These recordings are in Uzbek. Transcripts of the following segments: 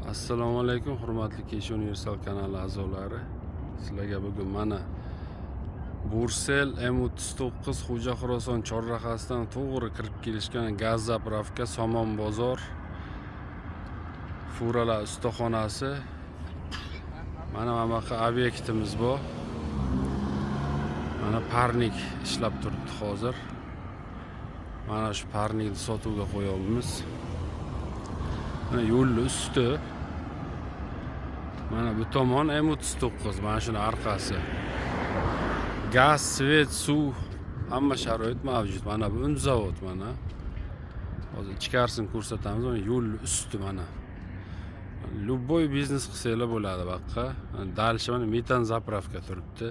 Assalomu alaykum, hurmatli Kesh Universal kanali a'zolari. Sizlarga bugun mana Bursel M39 Xo'ja Xuroson chorrahasidan to'g'ri kirib kelishgan gaz zapravka Somon bozor furalar ustaxonasi. Mana bunaqa obyektimiz bor. Mana parnik ishlab turibdi hozir. Mana shu parnikni sotuvga qo'yamiz. Mana yo'lni usti. Mana bu tomon M39, mana shuni orqasi. Gaz, svet, suv, hamma sharoit mavjud. Mana bu un zavod mana. Hozir ichkarisini ko'rsatamiz. Mana yo'lni usti mana. Любой biznes qilsanglar bo'ladi bu yoqqa. Dальше mana metan zapravka turibdi.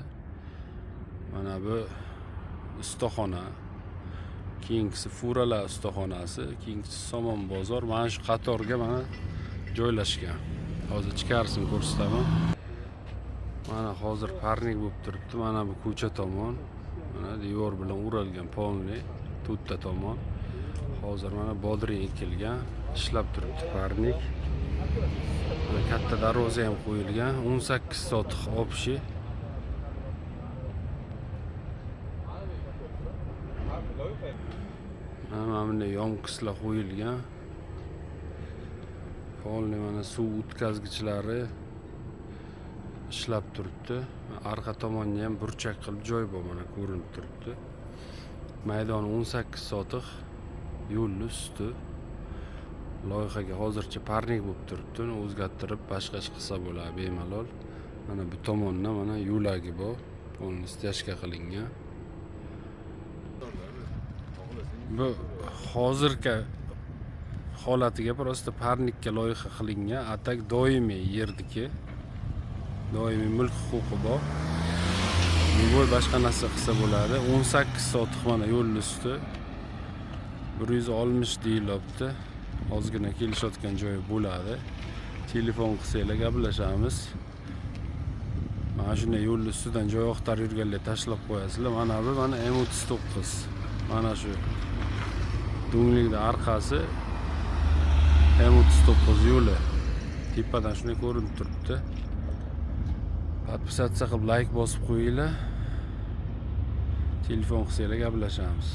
Mana bu ustaxona. Keyingisi furalar ustaxonasi, keyingisi Somon bozor. Mana shu qatorga mana joylashgan. Hozir ichkarisini ko'rsataman. Mana hozir parnik bo'lib turibdi. Mana bu ko'cha tomon. Mana devor bilan o'ralgan polni, to'rtta tomon. Hozir mana bodring ekilgan, ishlab turibdi parnik. Katta darvoza ham qo'yilgan. 18 sotix obshi. Mana bunday yomkislar qo'yilgan. Polni mana suv o'tkazgichlari ishlab turibdi. Arqa tomonga ham burchak qilib joy bor, mana ko'rinib turibdi. Maydon 18 sotix, yo'lni usti. Loyihaga hozircha parnik bo'lib turibdi. Uni o'zgartirib boshqa ish qilsa bo'ladi bemalol. Mana bu tomonda mana yo'lagi bor. Polni stяжка qilingan. Bu hozirgi holatiga prosta parnikka loyiha qilingan. Atak doimiy yerdiki. Doimiy mulk huquqi bor. Bu boshqa narsa qilsa bo'ladi. 18 sotix mana yo'l usti. 160 deyilyapti. Ozgina kelishayotgan joyi bo'ladi. Telefon qilsanglar gaplashamiz. Mana shunday yo'l ustidan joy oqtarib yurganlar tashlab qo'yasizlar. Mana bu mana M39. Mana shu do'nglikning orqasi M39 yo'li. Tepadan shunday ko'rinib turibdi. Podpisatsiya qilib like bosib qo'yinglar. Telefon qilsanglar gaplashamiz.